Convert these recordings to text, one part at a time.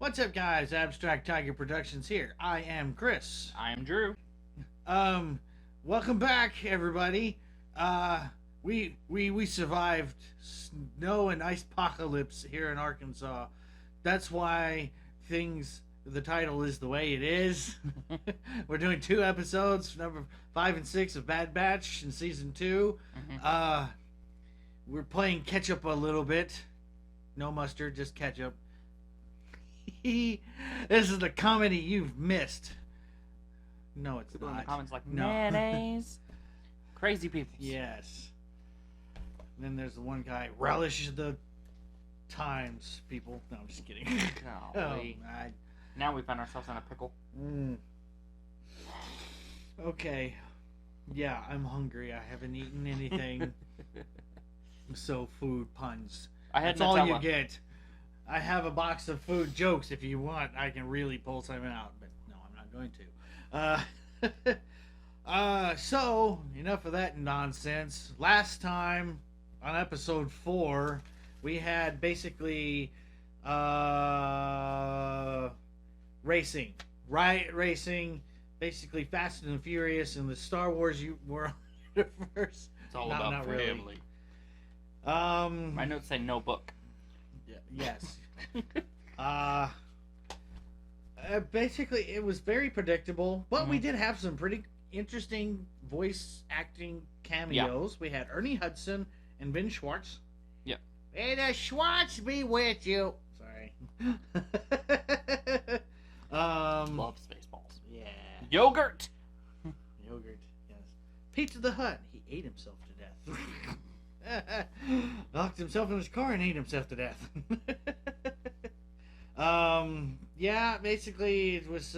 What's up, guys? Abstract Tiger Productions here. I am Chris. I am Drew. Um, Welcome back, everybody. We survived snow and ice apocalypse here in Arkansas. That's why the title is the way it is. We're doing 2 episodes, number 5 and 6 of Bad Batch in season 2. We're playing catch up a little bit. No mustard, just ketchup. This is the comedy you've missed. No, it's People not. in the comments like No. mayonnaise. Crazy people. Yes. And then there's the one guy, relish the times, people. No, I'm just kidding. Golly. Now we find ourselves in a pickle. Okay. Yeah, I'm hungry. I haven't eaten anything. So food puns. That's all you get. I have a box of food jokes. If you want, I can really pull some out, but no, I'm not going to. So enough of that nonsense. Last time on episode 4, we had basically racing, riot racing, basically Fast and Furious in the Star Wars world universe. It's all about family. Really. My notes say no book. Yes. Basically, it was very predictable, but we did have some pretty interesting voice acting cameos. We had Ernie Hudson and Ben Schwartz. Yep. May the Schwartz be with you. Sorry. Love Spaceballs. Yeah. Yogurt. Yogurt. Yes. Pizza the Hut. He ate himself to death. Locked himself in his car and ate himself to death. Yeah, basically it was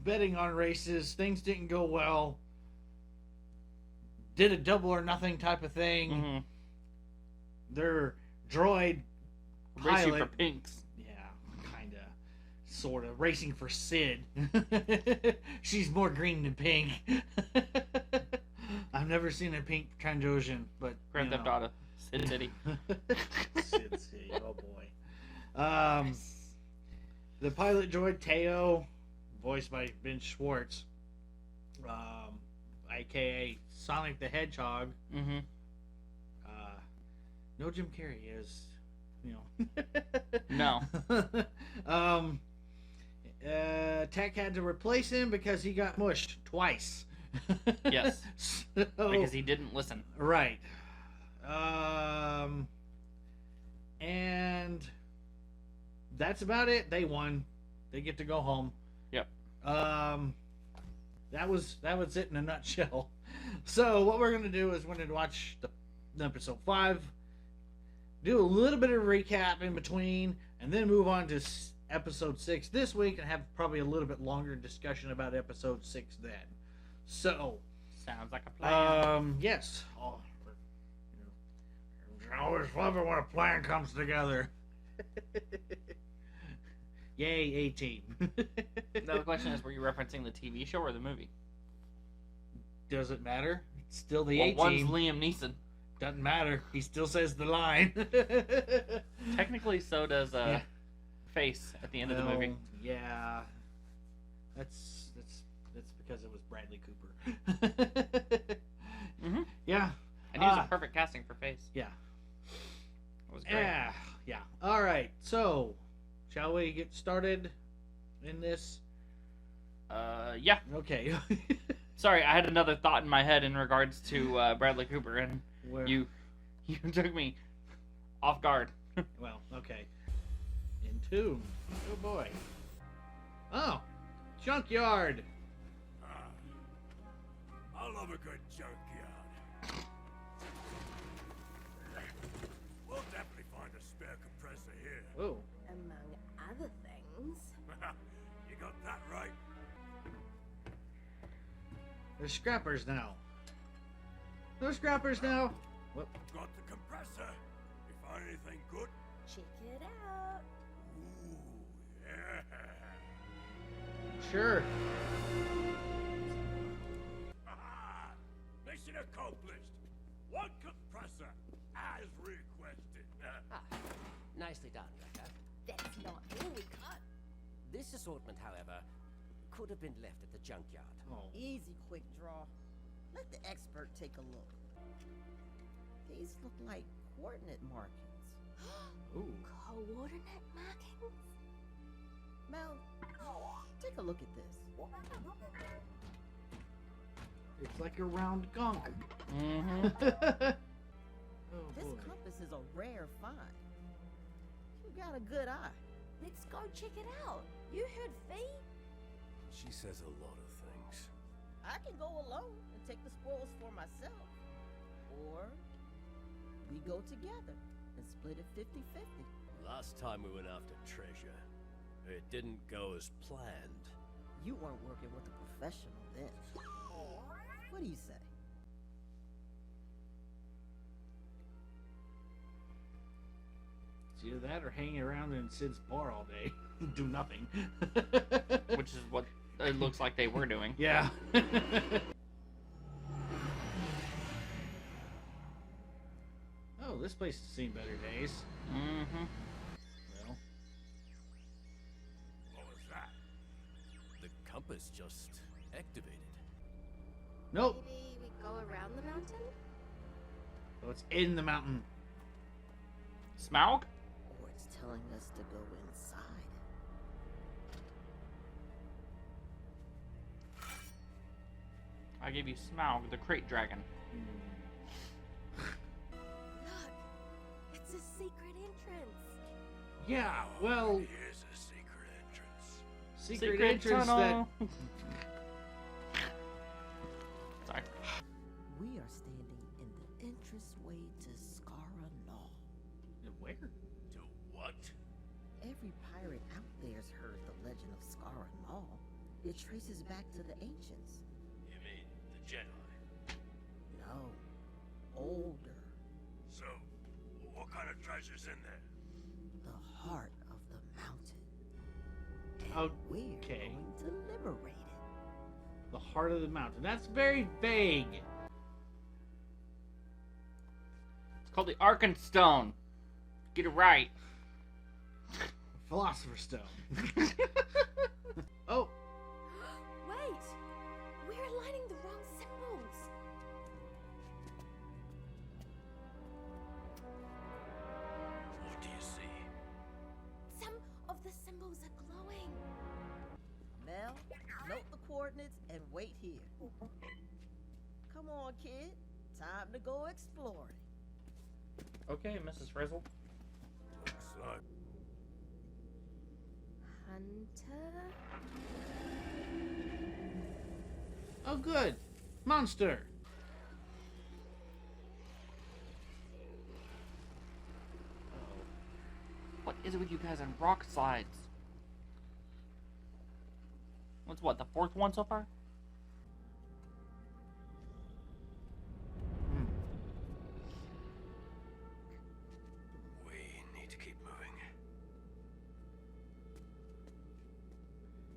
betting on races. Things didn't go well. Did a double or nothing type of thing. Their droid Racing pilot, for pinks. yeah, kinda, sorta racing for Sid. She's more green than pink. I've never seen a pink Trandoshan, but Grand Theft Auto. Sin City. Sin City, oh boy. The pilot droid Teo, voiced by Ben Schwartz, aka Sonic the Hedgehog. No Jim Carrey is, No. Tech had to replace him because he got mushed twice. Yes. Because he didn't listen. Right. And that's about it. They won. They get to go home. Yep. That was it in a nutshell. So what we're gonna do is we're gonna watch the episode 5, do a little bit of recap in between, and then move on to episode 6 this week, and have probably a little bit longer discussion about episode 6 then. So, sounds like a plan. Yes. I always love it when a plan comes together. Yay, A-Team. Now the question is, were you referencing the TV show or the movie? Doesn't matter. It's still the Well, A-Team. one's Liam Neeson. Doesn't matter. He still says the line. Technically, so does Face at the end of the movie. Yeah. That's because it was Bradley Cooper. Yeah. And he was a perfect casting for Face. Yeah. It was great. Yeah. All right. So, shall we get started in this? Yeah. Okay. Sorry, I had another thought in my head in regards to Bradley Cooper, and you took me off guard. Well, okay. In tune. Oh boy. Oh, junkyard. I love a good junkyard. We'll definitely find a spare compressor here. Oh. Among other things. You got that right. There's scrappers now. There's scrappers now. Whoop. Got the compressor. You find anything good? Check it out. Ooh, yeah. Sure. Mission accomplished. One compressor, as requested. Nicely done, Rebecca. That's not This assortment, however, could have been left at the junkyard. Oh. Easy, quick draw. Let the expert take a look. These look like coordinate markings. Ooh. Coordinate markings? Mel, take a look at this. It's like a round gunk. Mm-hmm. Oh, This boy. compass is a rare find. You got a good eye. Let's go check it out. You heard Fee? She says a lot of things. I can go alone and take the spoils for myself. Or we go together and split it 50-50. Last time we went after treasure, it didn't go as planned. You weren't working with a professional then. What do you say? It's either that or hanging around in Sid's bar all day. Do nothing. Which is what it looks like they were doing. Yeah. Oh, this place has seen better days. Mm-hmm. Well, What was that? The compass just activated. nope. Maybe we go around the mountain? Oh, it's in the mountain. Smaug? Or it's telling us to go inside. I gave you Smaug, the crate dragon. Look, it's a secret entrance. Yeah, well, Here's a secret entrance. secret entrance tunnel. Sorry. We are standing in the entranceway to Skara Null. that. Where? To what? Every pirate out there's heard the legend of Skara Null. It traces back to the ancients. You mean the Jedi? No, older. So, what kind of treasure's in there? The heart of the mountain. And we're Okay. going to liberate it. The heart of the mountain. That's very vague. It's called the Arkenstone. Get it right. Philosopher's Stone. Oh, Wait! We're aligning the wrong symbols. What do you see? Some of the symbols are glowing. Mel, note the coordinates and wait here. Come on, kid. Time to go exploring. Okay, Mrs. Frizzle. Looks like Hunter? oh, good. Monster. What is it with you guys on rock slides? What's what, the fourth one so far? we need to keep moving.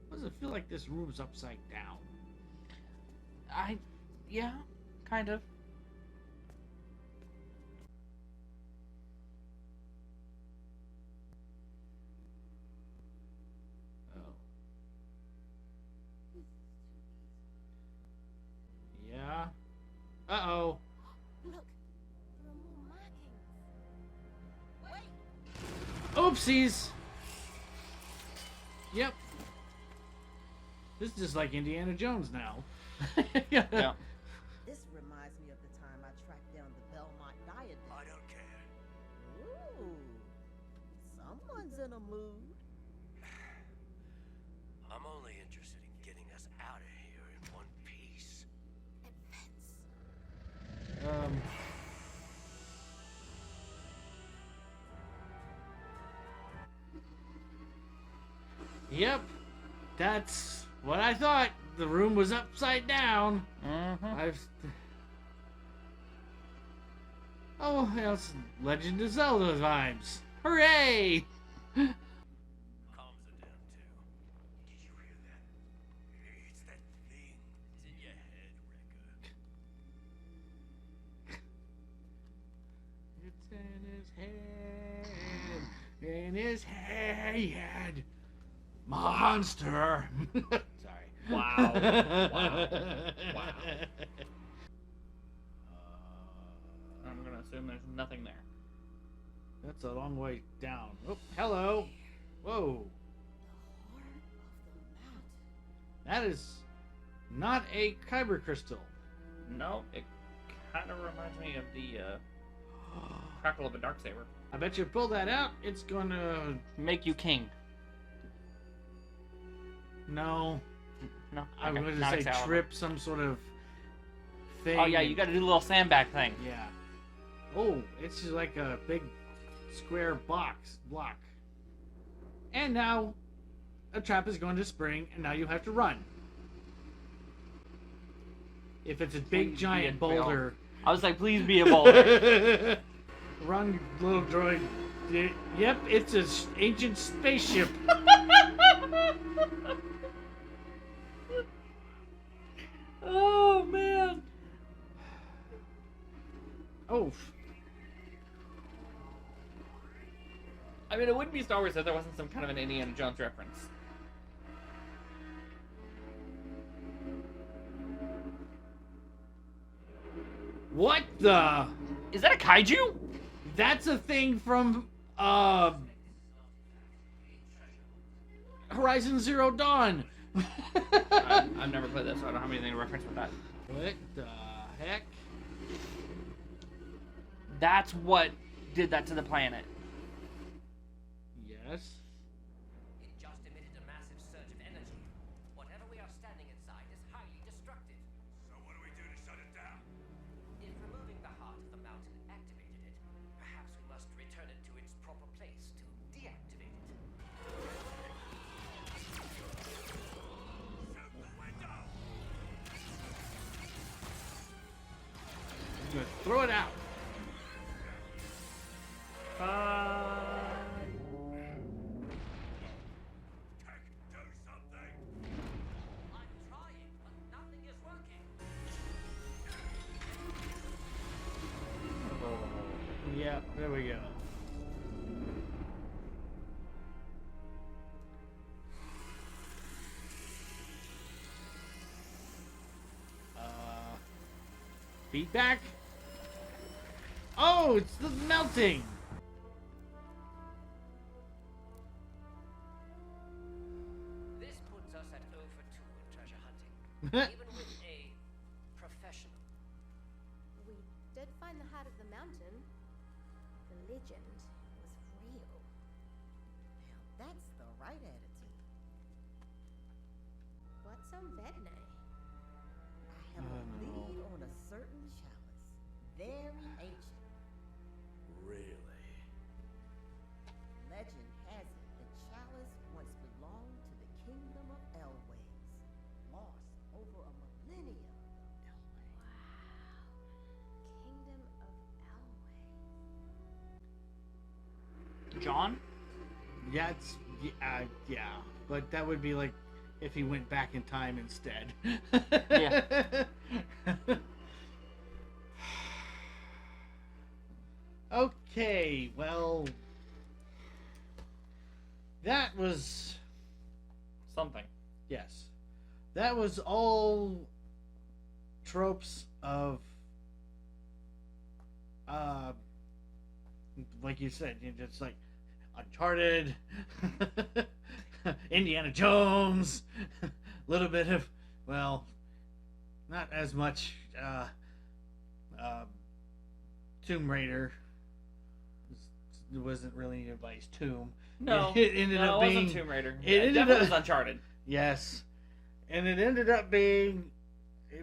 Why does it feel like this room's upside down? Yeah, kind of. Oh. Yeah. Uh-oh. Look, there are more markings. Oopsies. Yep. This is just like Indiana Jones now. Yeah. This reminds me of the time I tracked down the Belmont diadem. I don't care. Ooh, someone's in a mood. I'm only interested in getting us out of here in one piece. It fits. Yep. That's what I thought. The room was upside down. Mm-hmm. Oh, it's Legend of Zelda vibes. Hooray! Calms it down too. Did you hear that? It's that thing. It's in your head, Wrecker. It's in his head. In his head. Monster. Sorry. Wow. Wow. I'm gonna assume there's nothing there. That's a long way down. Oh, hello. Whoa. That is not a kyber crystal. No, it kind of reminds me of the crackle of a Darksaber. I bet you pull that out, it's gonna... Make you king. No. No, I was okay, going not to say Excalibur. trip some sort of thing. Oh yeah, you got to do the little sandbag thing. Yeah. Oh, it's just like a big square block. And now a trap is going to spring, and now you have to run. If it's a big Please be giant a boulder. I was like, please be a boulder. Run, little droid. Yep, it's an ancient spaceship. Oh man. Oh. I mean, it wouldn't be Star Wars if there wasn't some kind of an Indiana Jones reference. What the? Is that a kaiju? That's a thing from Horizon Zero Dawn. I've never played this, so I don't have anything to reference with that. What the heck? That's what did that to the planet. Yes. It just emitted a massive surge of energy. Whatever we are standing inside is highly destructive. So what do we do to shut it down? If removing the heart of the mountain activated it, perhaps we must return it to its proper place to deactivate it. Shoot the window! I'm gonna throw it out. Tech, do something! I'm trying, but nothing is working. Yeah, there we go. Feedback? Oh, it's the melting! This puts us at 0 for 2 in treasure hunting, even with a professional. We did find the heart of the mountain. The legend was real. Now that's the right attitude. What's on Vedne? I have a lead on a certain chalice. Very ancient. Really? Legend has it the chalice once belonged to the kingdom of Elways, lost over a millennium ago. Kingdom of Elway. John? Yeah, it's yeah, but that would be like if he went back in time instead. Yeah. Okay, well, that was Something. yes, that was all tropes of like you said, it's like Uncharted, Indiana Jones, a little bit of, well, not as much Tomb Raider. It wasn't really anybody's tomb. No, It ended no, up it being wasn't Tomb Raider. it It ended definitely up- was Uncharted. Yes, and it ended up being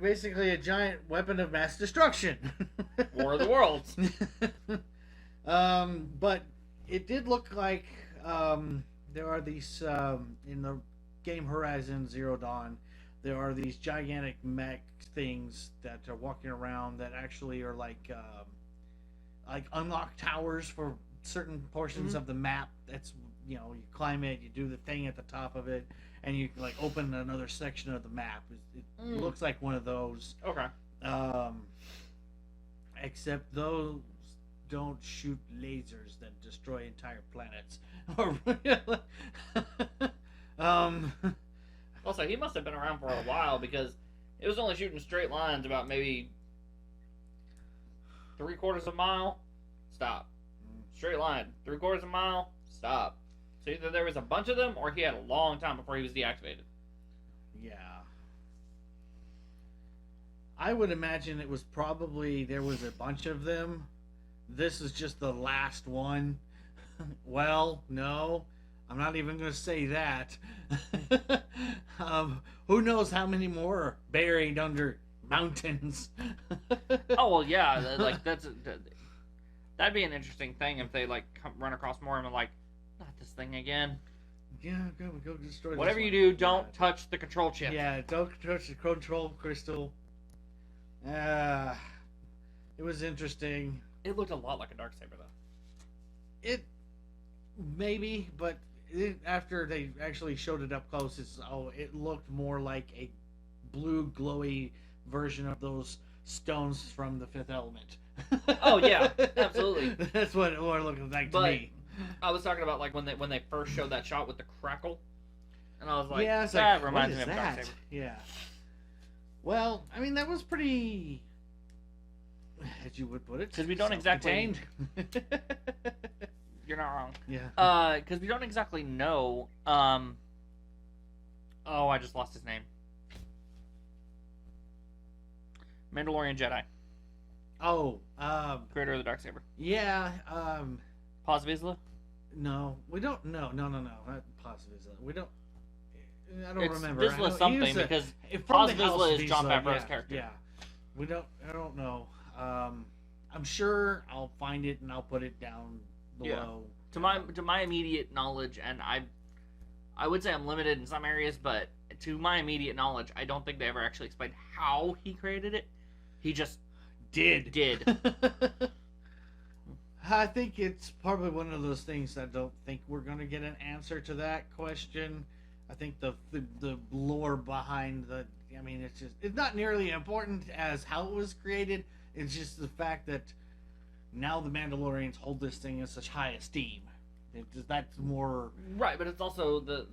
basically a giant weapon of mass destruction. War of the Worlds. But it did look like there are these in the game Horizon Zero Dawn. There are these gigantic mech things that are walking around that actually are like unlock towers for certain portions of the map. That's, you know, you climb it, you do the thing at the top of it, and you like open another section of the map. It looks like one of those. Okay. Except those don't shoot lasers that destroy entire planets. Also, he must have been around for a while because it was only shooting straight lines about maybe 3/4 of a mile, stop. Straight line, 3/4 of a mile, stop. So either there was a bunch of them or he had a long time before he was deactivated. Yeah. I would imagine it was probably there was a bunch of them. This is just the last one. Well, no. I'm not even going to say that. Who knows how many more are buried under mountains? Oh, well, yeah. Like, that'd be an interesting thing if they, like, run across more and are like, not this thing again. Yeah, go destroy this Whatever you one. do, don't touch the control chip. Yeah, don't touch the control crystal. It was interesting. It looked a lot like a Darksaber, though. It maybe, but after they actually showed it up close, it looked more like a blue glowy version of those stones from the Fifth Element. Oh yeah, absolutely. That's what it looked like to But me. I was talking about like when they first showed that shot with the crackle, and I was like, Yeah, it's that like, reminds what me is of that? Darksaber. Yeah. Well, I mean that was pretty, as you would put it, 'Cause we don't exactly- self-contained. You're not wrong. Yeah. Because we don't exactly know. Oh, I just lost his name. Mandalorian Jedi, Oh, creator of the Darksaber. yeah. Paz Vizsla? No, we don't. No, not Positive. We don't. I don't It's remember. Vizsla I know he something was because from Paz the House Vizsla is Jon Vizsla, Favreau's yeah, character. Yeah, we don't. I don't know. I'm sure I'll find it and I'll put it down below. To my immediate knowledge, and I would say I'm limited in some areas, but to my immediate knowledge, I don't think they ever actually explained how he created it. He just did. Did. I think it's probably one of those things I don't think we're going to get an answer to that question. I think the lore behind I mean, it's not nearly important as how it was created. It's just the fact that now the Mandalorians hold this thing in such high esteem. That's more Right, but it's also the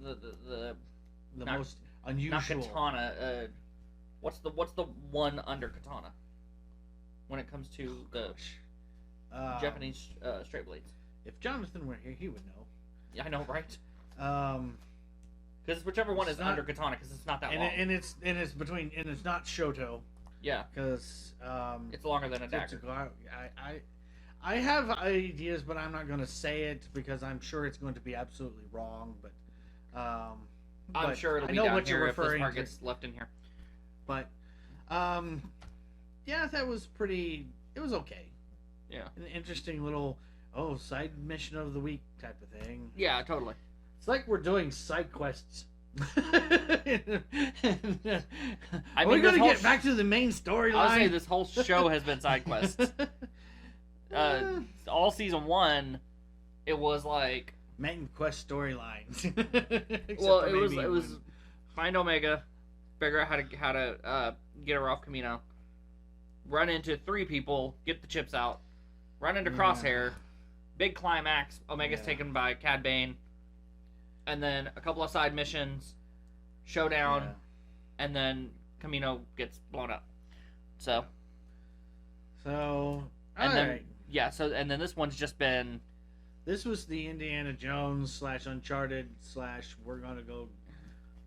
not- most unusual. not katana. What's the one under katana? When it comes to the Japanese straight blades. If Jonathan were here, he would know. Yeah, I know, right? Because It's whichever one is not- under katana, because it's not that and, long. and it's not Shoto Yeah, because it's longer than a dagger. I have ideas, but I'm not going to say it because I'm sure it's going to be absolutely wrong. But I'm sure it'll be know down what here you're if this referring part to. gets left in here. But yeah, that was pretty. It was okay. Yeah. An interesting little side mission of the week type of thing. Yeah, totally. It's like we're doing side quests. I Are mean, we going to this whole get back to the main storyline? I'll say this whole show has been side quests. All season 1, it was like main quest storylines. well, it was find Omega, figure out how to get her off Camino, run into 3 people, get the chips out, run into Crosshair, big climax. Omega's taken by Cad Bane, and then a couple of side missions, showdown, and then Camino gets blown up. So and then alright. and then this one's just been This was the Indiana Jones / Uncharted / we're gonna go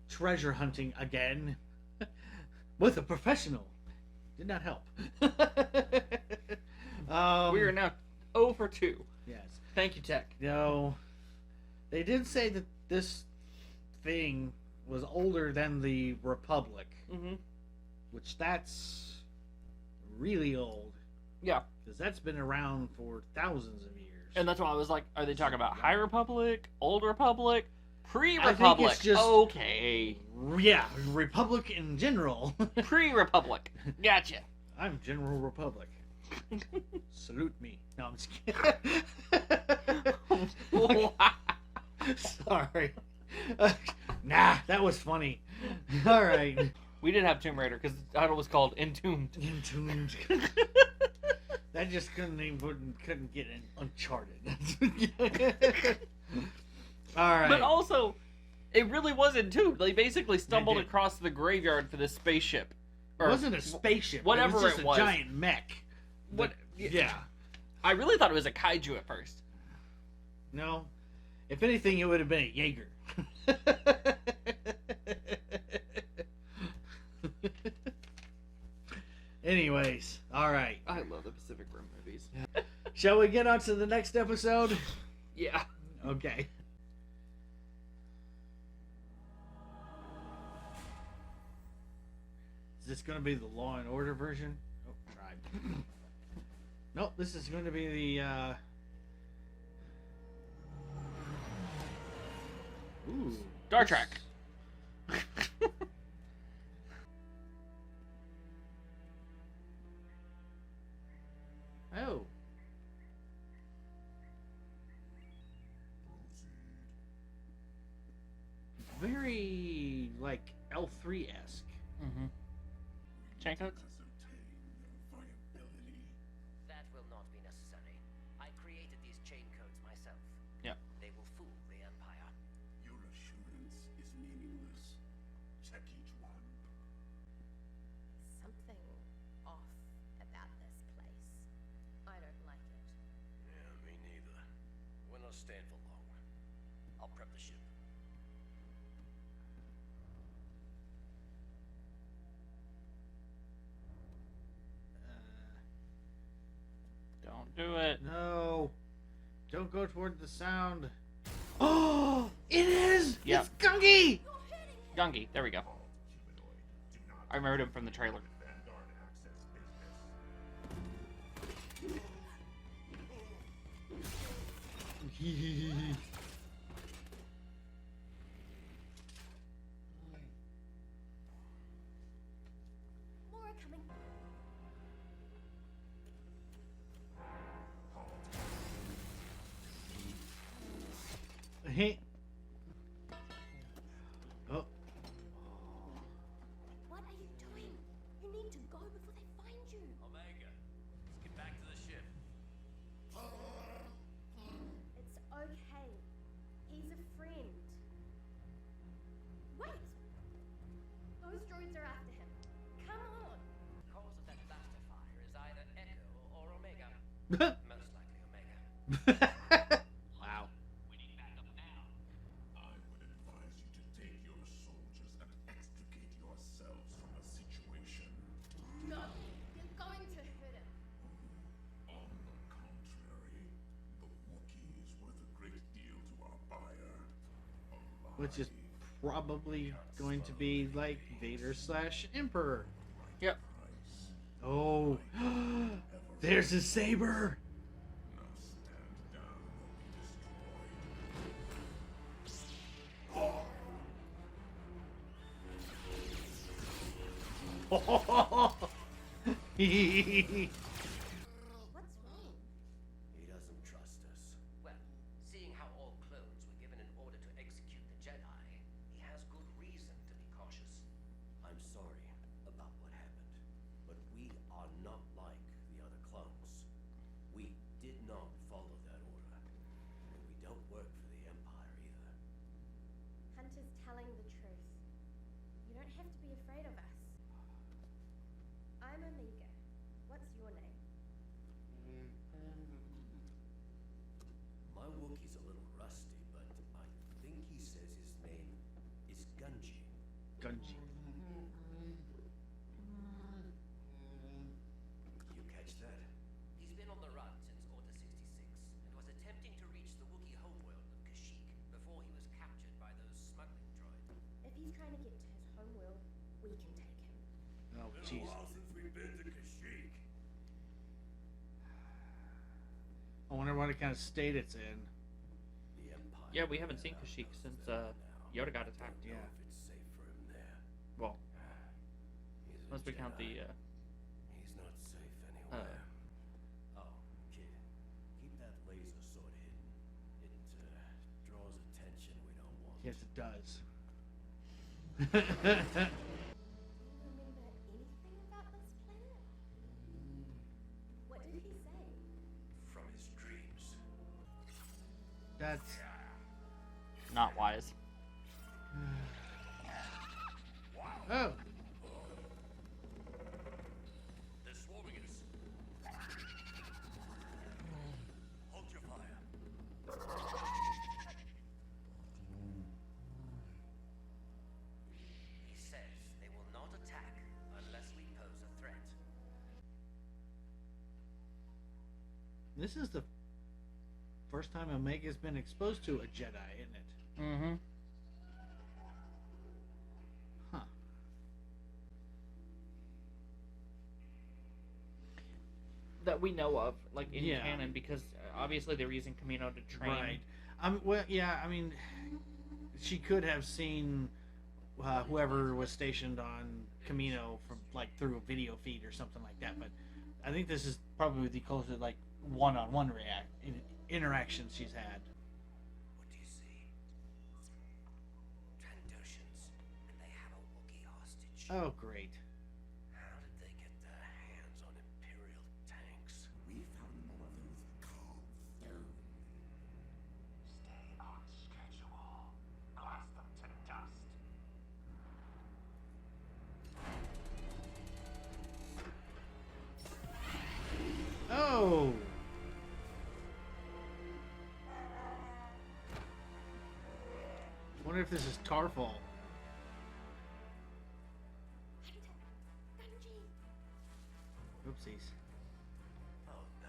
treasure hunting again with a professional. Did not help. we are now 0 for 2. Yes. Thank you, Tech. No. They did say that this thing was older than the Republic, Mm-hmm. which that's really old. Yeah. Because that's been around for thousands of years. And that's why I was like, are they talking about High Republic, Old Republic, I Pre-Republic? think it's just- Okay. Yeah, Republic in general. Pre-Republic. Gotcha. I'm General Republic. Salute me. No, I'm just kidding. Sorry. Nah, that was funny. All right. We did have Tomb Raider because the title was called Entombed. Entombed. That just couldn't get in Uncharted. All right. But also, It really wasn't too. They basically stumbled across the graveyard for this spaceship. It wasn't a spaceship. Whatever it was. Just a giant mech. What? Yeah. I really thought it was a kaiju at first. No. If anything, it would have been a Jaeger. Anyways, all right. I love the Pacific Rim movies. Shall we get on to the next episode? Yeah. Okay. Is this going to be the Law and Order version? Oh, tried. Nope, this is going to be the, Ooh. Star Trek. Oh. Very, like, L3-esque. Mm-hmm. Chain codes? That will not be necessary. I created these chain codes myself. Yeah. They will fool the Empire. Your assurance is meaningless. Check each one. Something off about this place. I don't like it. Yeah, me neither. We're not staying for long. I'll prep the ship. Don't do it. No. Don't go toward the sound. Oh, it is! Yeah. It's Gungy! Gungy. There we go. I remembered him from the trailer. More are coming. Hey. Oh. What are you doing? You need to go before they find you. Omega, let's get back to the ship. It's okay. He's a friend. Wait! Those droids are after him. Come on! The cause of that blaster fire is either Echo or Omega. Most likely Omega. Wow. We need backup now. I would advise you to take your soldiers and extricate yourselves from the situation. No! You're going to hurt him. On the contrary, the Wookiee is worth a great deal to our buyer. Which is probably going to be like Vader/Emperor. Yep. Oh. There's his saber! Now stand down or be destroyed. What's wrong? He doesn't trust us. Well, seeing how all clones were given an order to execute the Jedi, he has good reason to be cautious. I'm sorry about what happened, but we are not like the other clones. We did not follow that order, and we don't work for the Empire either. Hunter's telling the truth. You don't have to be afraid of us. I'm Omega. What's your name? My Wookiee's a little rusty, but I think he says his name is Gunji. Gunji. You catch that? He's been on the run since Order 66 and was attempting to reach the Wookiee homeworld of Kashyyyk before he was captured by those smuggling droids. If he's trying to get to his homeworld, we can take him. Oh, jeez. Since we've been to Kashyyyk. I wonder what kind of state it's in. The Empire. Yeah, we haven't seen Kashyyyk since Yoda got attacked. Don't know Yeah. if it's safe for him there. Well, He's a unless we count Jedi. the. He's not safe anywhere. Oh, kid, keep that laser sword hidden. It draws attention we don't want. Yes, it does. Do you remember anything about this planet? What did he say? From his dreams. That's... Not wise. This is the first time Omega's been exposed to a Jedi, isn't it? Mm-hmm. Huh. That we know of, like, in Yeah. canon, because obviously they were using Camino to train. Right. Well, yeah, I mean, she could have seen whoever was stationed on Camino from, like, through a video feed or something like that, but I think this is probably the closest, like, one-on-one interactions she's had. What do you see? Trandoshans, and they have a Wookiee hostage. Oh, great. How did they get their hands on Imperial tanks? We found more of those carved stone. Stay on schedule. Blast them to dust. Oh! Wonder if this is Tarfall. Oopsies. Oh no.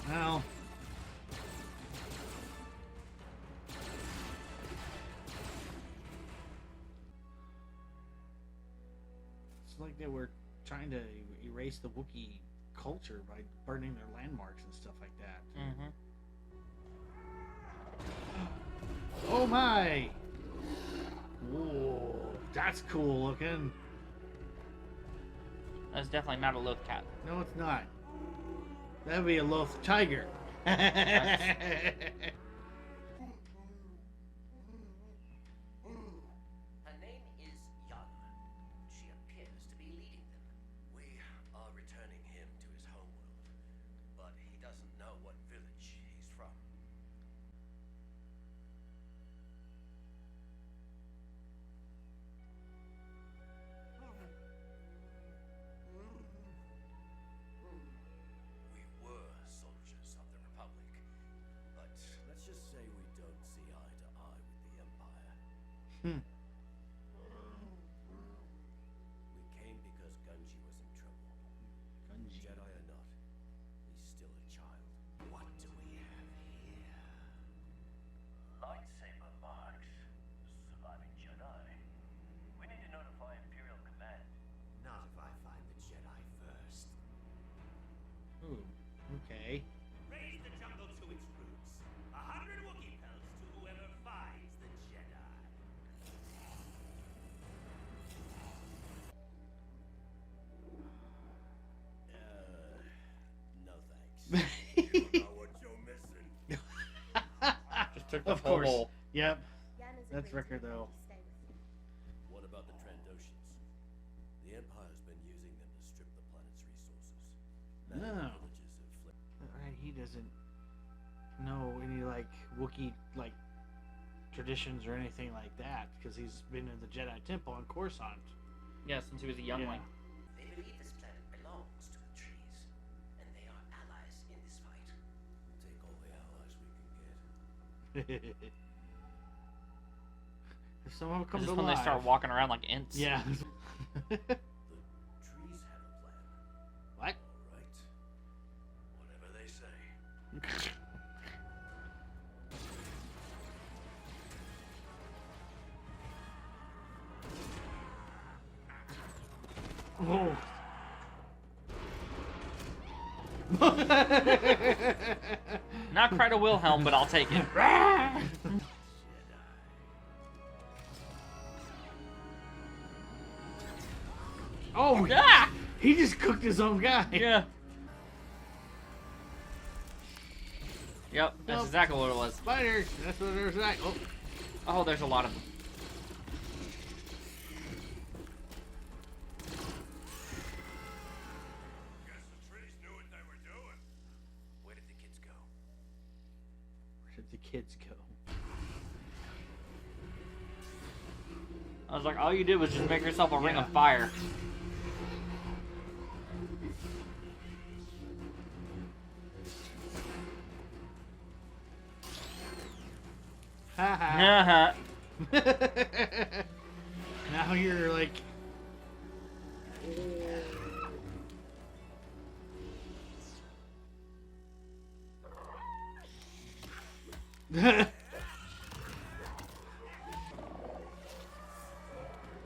Well. It's like they were trying to erase the Wookiee culture by burning their landmarks and stuff like that. Mm-hmm. Oh my! Whoa, that's cool looking. That's definitely not a Loth cat. No, it's not. That would be a Loth tiger. Her name is Yana. She appears to be leading them. We are returning him to his homeworld, but he doesn't know what village he's from. We were soldiers of the Republic, but let's just say we don't see eye to eye with the Empire. Hmm. We came because Gunji was in trouble. Gunji. Jedi or not, he's still a child. What do we have here? Lightsaber marks. Surviving Jedi. We need to notify Imperial Command. Not if I find the Jedi first. Ooh, okay. Raise the jungle to its roots. 100 Wookiee pelts to whoever finds the Jedi. No thanks. You know what you're missing. Just took the Of whole course. bowl. Yep. Yana's That's agreed to Ricker, though. stay with you. What about the Trandoshans? The Empire's been using them to strip the planet's resources. Many No. villages have fled. Right, he doesn't know any, like, Wookiee, like, traditions or anything like that, because he's been in the Jedi Temple on Coruscant. Yeah, since he was a youngling. They believe this planet belongs to the trees, and they are allies in this fight. Take all the allies we can get. If someone This comes is alive. when they start walking around like ints. Yeah. The trees have a plan. What? All right. Whatever they say. Oh. Not quite a Wilhelm, but I'll take it. Oh, Ah! he just cooked his own guy. Yeah. Yep, that's Nope. exactly what it was. Spiders. That's what there's like. Oh, Oh, there's a lot of them. Guess the trees knew what they were doing. Where did the kids go? where did the kids go? I was like, all you did was just make yourself a ring Yeah. of fire. Uh-huh. Now you're like...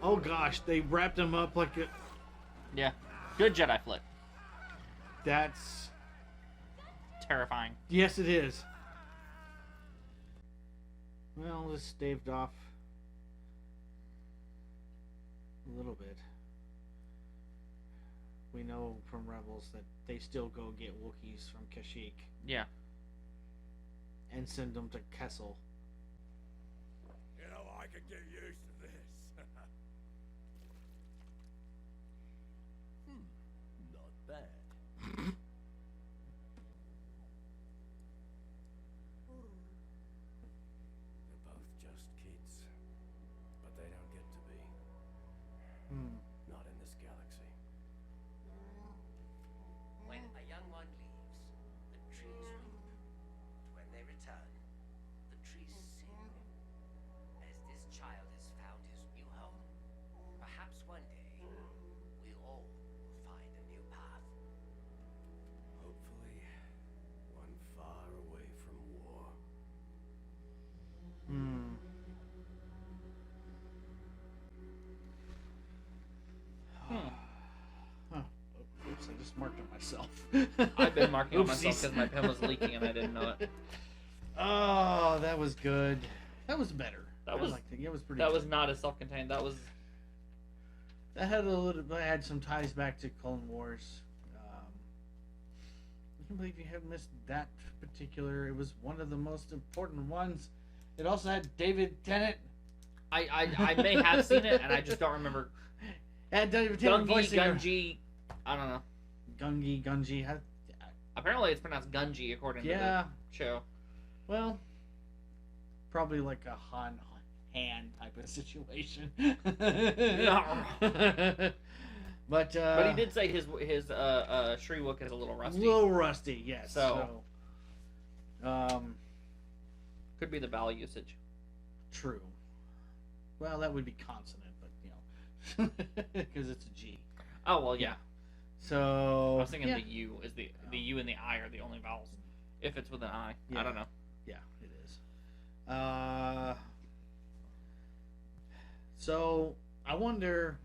Oh gosh, they wrapped him up like a... Yeah. Good Jedi flip. That's... Terrifying. Yes, it is. Well, this staved off a little bit. We know from Rebels that they still go get Wookiees from Kashyyyk Yeah. and send them to Kessel. You know, I could get used to this. Not bad. They're both just kids, but they don't get to be. Not in this galaxy. When a young one leaves, the trees weep. When they return, the trees sing. As this child has found his new home, perhaps one day, we all will find a new path. Hopefully, one far away from war. Huh. Oops, I just marked it myself. I've been marking on myself Oopsies. because my pen was leaking and I didn't know it. Oh, that was good. That was better. That was- I liked it. Yeah, it was pretty That good. was not as self-contained. That was... That had a little. That had some ties back to Clone Wars. I can't believe you have missed that particular. It was one of the most important ones. It also had David Tennant. I may have seen it and I just don't remember. It had David Tennant voicing her. Gungi. I don't know. Gungi. Apparently it's pronounced Gungi according to Yeah. the show. Well, probably like a Han type of situation. But But he did say his Shriwook is a little a rusty. little rusty, yes. So- So, Could be the vowel usage. true. Well, that would be consonant, but you know, because it's a G. Oh well, yeah. So I was thinking yeah. the U is the U and the I are the only vowels. If it's with an I, Yeah. I don't know. Yeah, it is. So I wonder.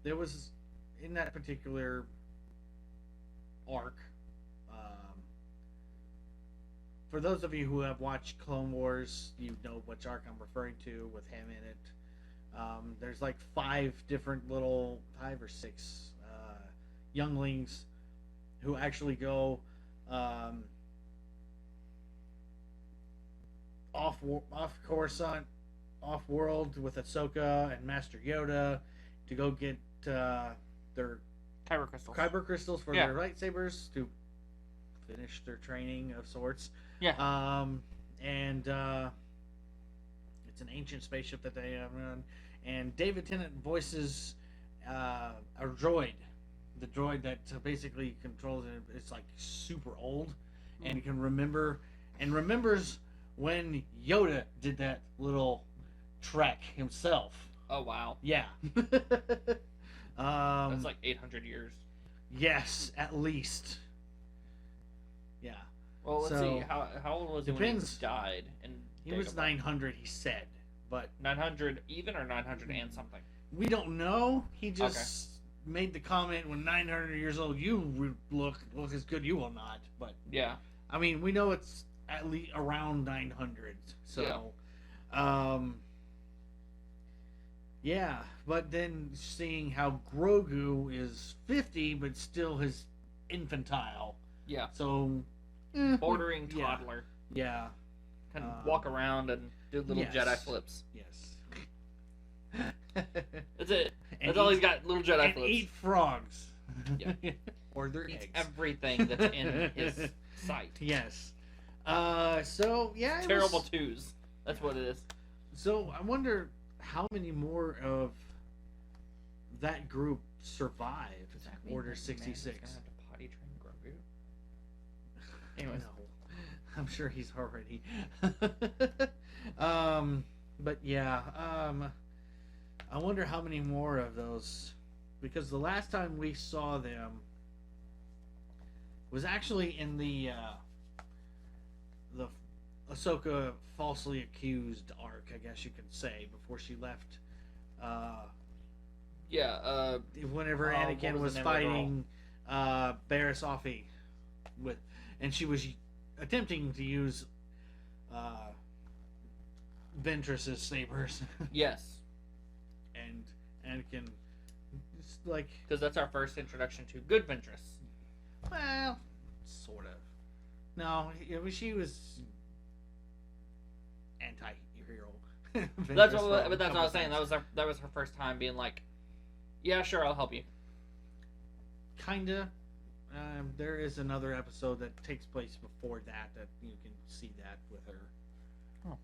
There was in that particular arc. For those of you who have watched Clone Wars, you know which arc I'm referring to with him in it. There's like 5 or 6 younglings who actually go off Coruscant, off world with Ahsoka and Master Yoda to go get their Kyber crystals. kyber crystals for Yeah. their lightsabers to finish their training of sorts. Yeah. And it's an ancient spaceship that they run. And David Tennant voices a droid. The droid that basically controls it. It's like super old and can remembers when Yoda did that little trek himself. Oh wow. Yeah. That's like 800 years. Yes, at least. Yeah. Well, let's So, see. How old was he when depends. he died? And He was 900, he said. But 900 even or 900 and something. we don't know. He just made the comment when 900 years old, you would look as good you will not. But, Yeah. I mean, we know it's at least around 900. So, yeah. But then seeing how Grogu is 50, but still his infantile. Yeah. So, Bordering yeah. toddler. Yeah. Can walk around and do little yes. Jedi flips. Yes. That's it. And That's all eat- he's got. Little Jedi and flips. eat frogs. Yeah. Or their Eats eggs. everything that's in his sight. Yes. So yeah. it Terrible was- twos. That's what it is. So I wonder how many more of that group survived Order 66. Gonna have to potty train Grogu. Anyways. I'm sure he's already. But yeah, I wonder how many more of those, because the last time we saw them was actually in the Ahsoka falsely accused arc, I guess you could say, before she left. Whenever Anakin was fighting Barriss Offee and she was attempting to use Ventress's sabers. Yes. And Anakin, like, because that's our first introduction to good Ventress. Well, sort of. No, she was anti-hero. That's what I was saying. That was her first time being like, yeah, sure, I'll help you. Kinda. There is another episode that takes place before that you can see that with her. Oh.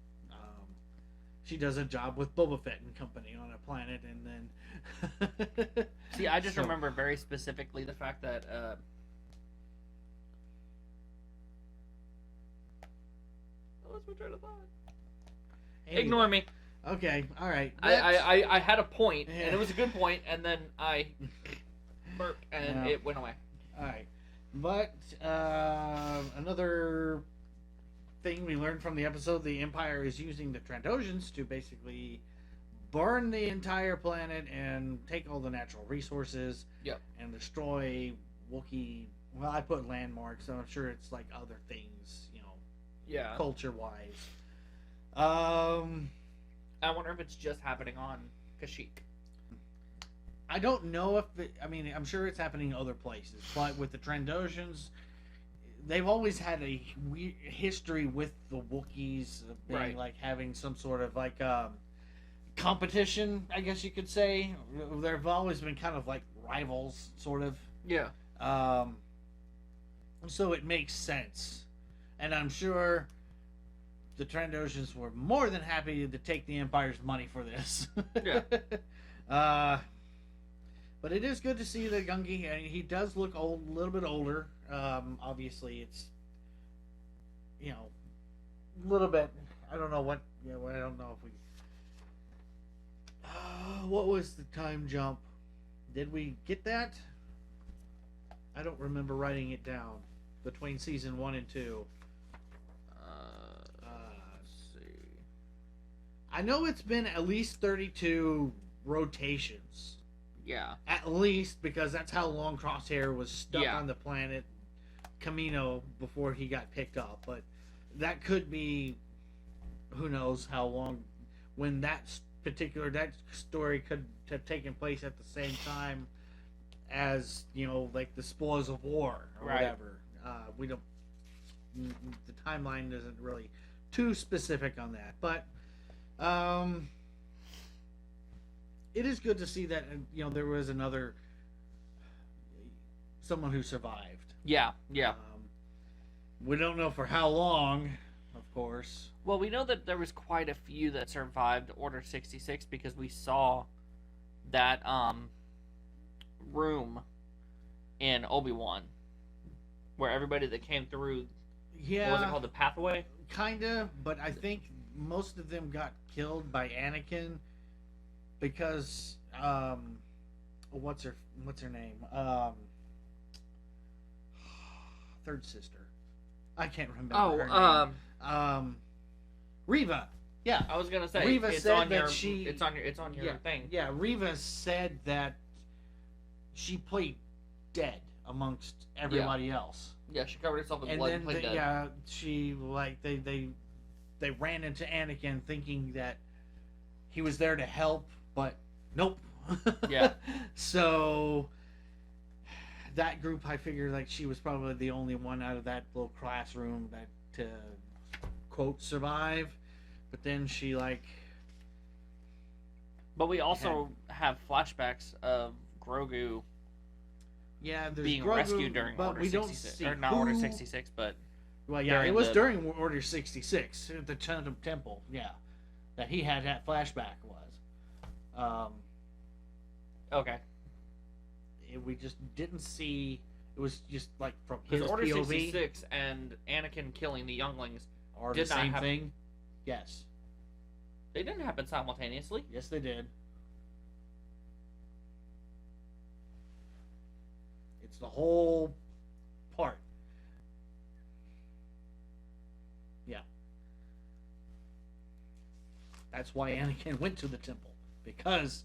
She does a job with Boba Fett and company on a planet, and then. See, I just remember very specifically the fact that. What's my train of thought? Anyway. Ignore me. Okay, all right. I had a point, and it was a good point, and then I burped, and it went away. All right, but another thing we learned from the episode: the Empire is using the Trandoshans to basically burn the entire planet and take all the natural resources. Yep. And destroy Wookiee. Well, I put landmarks, so I'm sure it's like other things, Yeah. culture-wise. I wonder if it's just happening on Kashyyyk. I don't know if I'm sure it's happening in other places, but with the Trandoshans, they've always had a weird history with the Wookiees being Right. like having some sort of like competition, I guess you could say. They've always been kind of like rivals, sort of. Yeah. So it makes sense, and I'm sure the Trandoshans were more than happy to take the Empire's money for this. Yeah. But it is good to see the Gungi. He does look a little bit older. Obviously, it's a little bit. I don't know what. I don't know if we. What was the time jump? Did we get that? I don't remember writing it down between season 1 and 2. Let's see. I know it's been at least 32 rotations. Yeah. At least, because that's how long Crosshair was stuck Yeah. on the planet Camino before he got picked up. But that could be, who knows how long, when that story could have taken place at the same time as, like the spoils of war or Right. whatever. We don't, the timeline isn't really too specific on that. But, it is good to see that there was someone who survived. Yeah. Yeah. We don't know for how long, of course. Well, we know that there was quite a few that survived Order 66 because we saw that room in Obi-Wan where everybody that came through, Yeah, what was it called, the pathway? kinda, but I think most of them got killed by Anakin because what's her name? Third sister. I can't remember her name. Reva. Yeah. I was gonna say Reva it's said on that your it's on your thing. Yeah, Reva said that she played dead amongst everybody else. Yeah, she covered herself in And blood then and played dead. yeah, she they ran into Anakin thinking that he was there to help, but nope. Yeah. So that group, I figured like she was probably the only one out of that little classroom that to quote survive. But then she But we also have flashbacks of Grogu there's being Grogu, rescued during but Order we don't 66. see Or not who... Order 66, but Well, yeah, during it was the- during Order 66 at the Temple. Yeah, that he had that flashback was. okay. We just didn't see It was just like from his Because Order POV. 66 and Anakin killing the younglings Are did the not same happen. thing? Yes. They didn't happen simultaneously. Yes, they did. It's the whole part. Yeah. That's why Anakin went to the temple. Because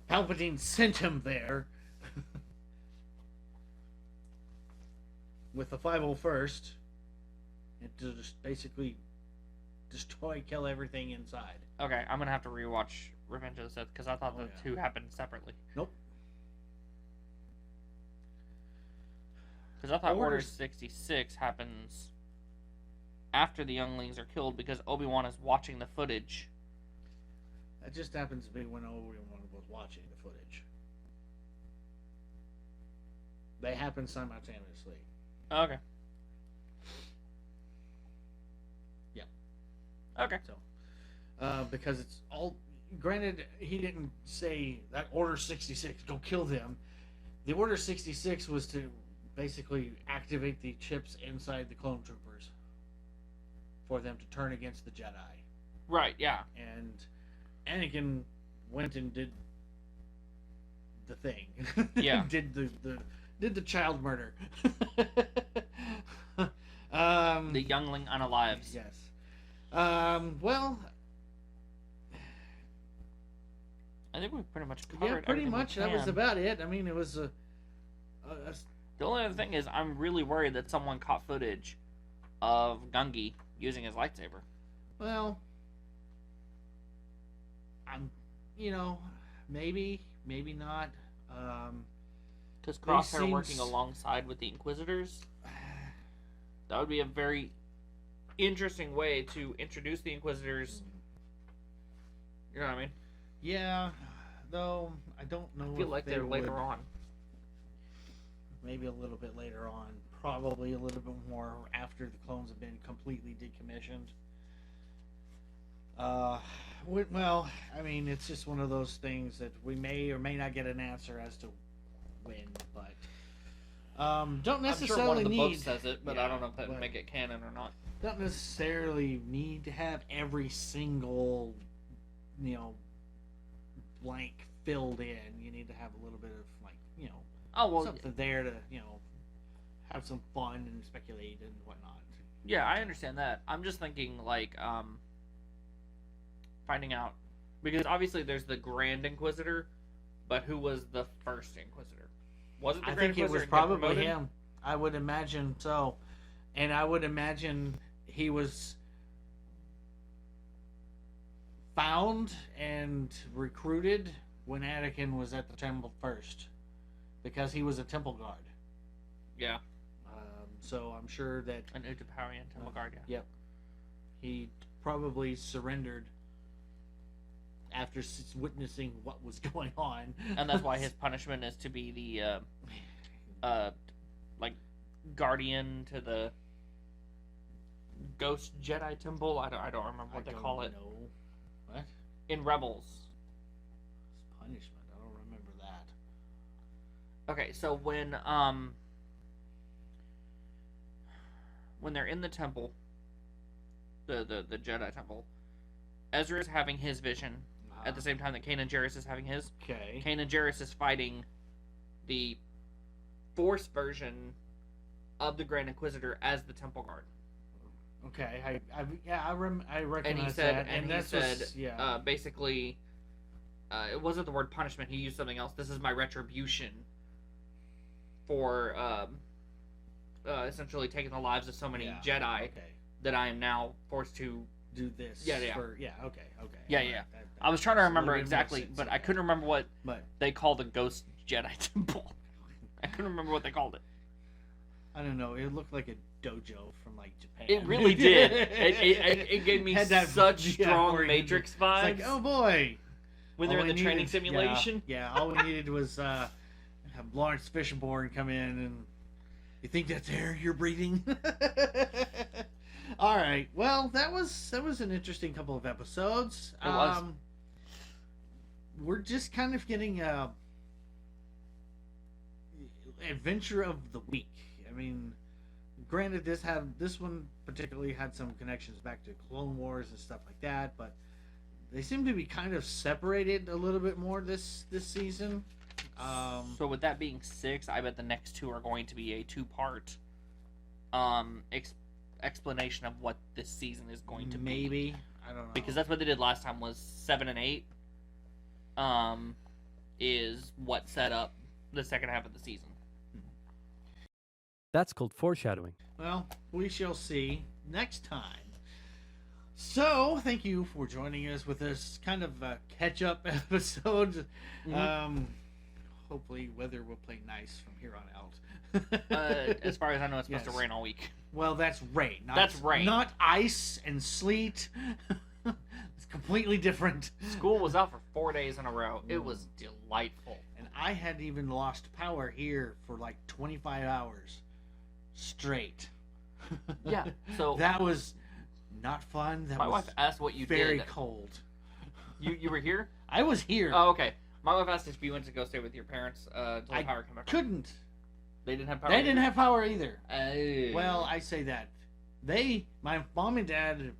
Palpatine sent him there with the 501st and to just basically destroy, kill everything inside. Okay, I'm gonna have to rewatch Revenge of the Sith because I thought Oh, the yeah. two happened separately. Nope. Because I thought Order Orders- 66 happens after the younglings are killed because Obi-Wan is watching the footage. That just happens to be when Obi-Wan was watching the footage. They happen simultaneously. Okay. Yeah. Okay. So, because it's all. Granted, he didn't say that Order 66 go kill them. The Order 66 was to basically activate the chips inside the clone troopers for them to turn against the Jedi. Right. Yeah. And Anakin went and did the thing. Yeah. did the child murder. The youngling unalives. Yes. Well, I think we pretty much covered. yeah, pretty everything we much. That was can. about it. I mean, it was The only other thing is, I'm really worried that someone caught footage of Gungi using his lightsaber. well, maybe not. Because They Crosshair seems- working alongside with the Inquisitors, that would be a very interesting way to introduce the Inquisitors. You know what I mean? Yeah, though I don't know. I feel if like they they're later would. on. Maybe a little bit later on. Probably a little bit more after the clones have been completely decommissioned. Well, I mean, it's just one of those things that we may or may not get an answer as to when, but don't I'm sure necessarily one of the need. books says it, but I don't know if that would but make it canon or not. don't necessarily need to have every single, blank filled in. You need to have a little bit of Oh well, something there to have some fun and speculate and whatnot. yeah, I understand that. I'm just thinking like finding out, because obviously there's the Grand Inquisitor, but who was the first Inquisitor? Was it the I Grand think it was Inquisitor and get probably promoted? him. I would imagine so, and I would imagine he was found and recruited when Anakin was at the temple first, because he was a temple guard. Yeah, So I'm sure that an Utaparian Temple Guard. Yeah. Yep. He probably surrendered after witnessing what was going on. And that's why his punishment is to be the like guardian to the Ghost Jedi Temple. I don't remember what they call it No. What? in Rebels. It's punishment. I don't remember that. Okay, so when they're in the temple, the Jedi Temple, Ezra is having his vision at the same time that Kanan Jarrus is having his. Okay. Kanan Jarrus is fighting the Force version of the Grand Inquisitor as the Temple Guard. Okay. I recognize And he said, that. and he that's said, what's- yeah. basically, it wasn't the word punishment. He used something else. This is my retribution for essentially taking the lives of so many Yeah, Jedi Okay. that I am now forced to. Do this. Yeah. Okay. Yeah, Alright, yeah. that I was trying to makes a remember little bit more exactly, sense, but yeah. I couldn't remember what But they called the Ghost Jedi Temple. I couldn't remember what they called it. I don't know. It looked like a dojo from like Japan. It really did. It gave me Had that- such yeah, strong where you- Matrix It's vibes. like, oh boy. when they're All in the we training needed- simulation. Yeah, all we needed was have Lawrence Fishburne come in and you think that's air you're breathing? All right. Well, that was an interesting couple of episodes. It was. We're just kind of getting adventure of the week. I mean, granted, this one particularly had some connections back to Clone Wars and stuff like that, but they seem to be kind of separated a little bit more this season. So with that being 6, I bet the next 2 are going to be a 2-part explanation of what this season is going to be. Maybe. I don't know. Because that's what they did last time, was 7 and 8 is what set up the second half of the season. That's called foreshadowing. Well, we shall see next time. So, thank you for joining us with this kind of catch-up episode. Mm-hmm. Hopefully, weather will play nice from here on out. As far as I know, it's supposed to Yes. rain all week. Well, that's rain. That's rain. Not ice and sleet. It's completely different. School was out for 4 days in a row. It was delightful. And I had even lost power here for like 25 hours straight. Yeah, so that was not fun. That my was wife asked what you very did. cold. You were here? I was here. Oh, okay. My wife asked if you went to go stay with your parents until the I power came back. couldn't. They didn't have power. They didn't have power either. Oh. Well, I say that. My mom and dad,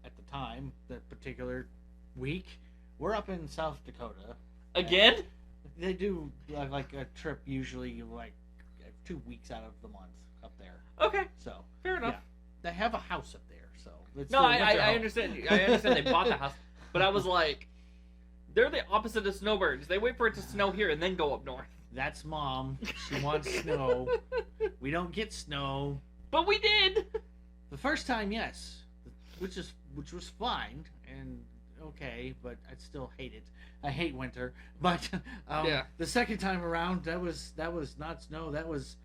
at the time, that particular week, were up in South Dakota. Again? They do like a trip usually like 2 weeks out of the month up there. Okay. So Fair enough. yeah, they have a house up there. So it's No, their I winter home. understand. I understand they bought the house, but I was like, they're the opposite of snowbirds. They wait for it to snow here and then go up north. That's Mom. She wants snow. We don't get snow. But we did. The first time, yes, which was fine and okay, but I still hate it. I hate winter. But Yeah. the second time around, that was not snow. That was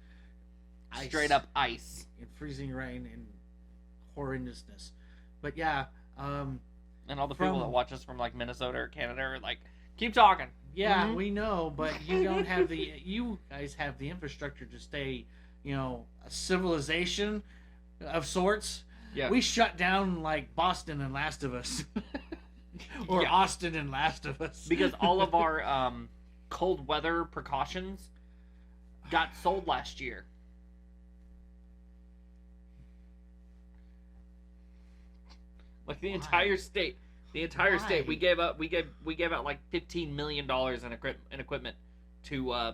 ice. Straight up ice. And freezing rain and horrendousness. But yeah, And all the From- people that watch us from like Minnesota or Canada are like, keep talking. yeah, Mhm. we know, but you don't have you guys have the infrastructure to stay, a civilization of sorts. Yeah. We shut down like Boston and Last of Us. Or Yeah. Austin and Last of Us. Because all of our cold weather precautions got sold last year. Like the entire state. The entire Why? state. We gave out like $15 million in equipment to I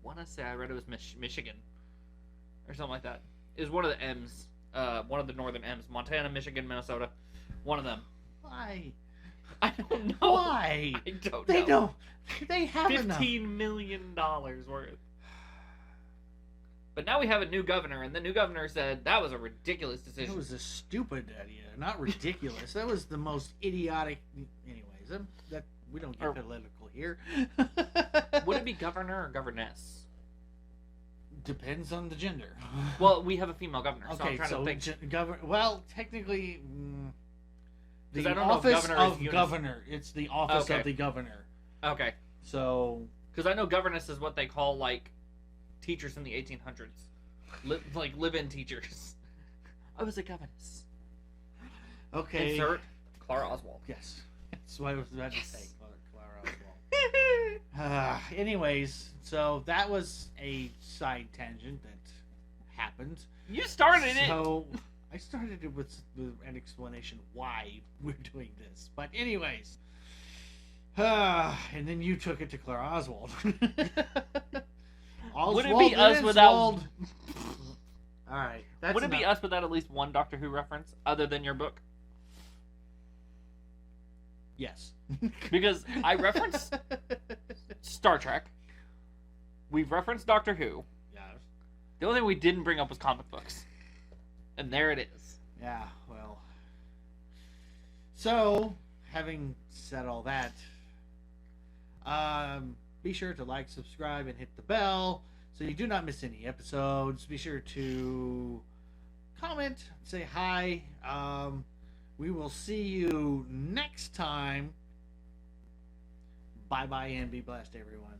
wanna say I read it was Michigan. Or something like that. It was one of the M's. One of the northern M's. Montana, Michigan, Minnesota. One of them. Why? I don't know. Why? I don't They know. don't. They have enough. $15 million worth. But now we have a new governor, and the new governor said that was a ridiculous decision. It was a stupid idea, not ridiculous. That was the most idiotic. Anyways, that we don't get political here. Would it be governor or governess? Depends on the gender. Well, we have a female governor, so I'm Okay, trying so to think. well, technically, 'Cause the I don't know if office governor is of unis- governor. It's the office Okay. of the governor. Okay. So Because I know governess is what they call, like, teachers in the 1800s. Like, live-in teachers. I was a governess. okay. Insert Clara Oswald. Yes, that's what I was about to say. Clara Oswald. Anyways, so that was a side tangent that happened. You started it! So I started it with an explanation why we're doing this. But anyways, and then you took it to Clara Oswald. Would it be us without... All right. That's Would it be enough. us without at least one Doctor Who reference, other than your book? Yes. Because I referenced Star Trek. We've referenced Doctor Who. Yes. The only thing we didn't bring up was comic books. And there it is. Yeah, well. So, having said all that, be sure to like, subscribe, and hit the bell so you do not miss any episodes. Be sure to comment, say hi. We will see you next time. Bye-bye and be blessed, everyone.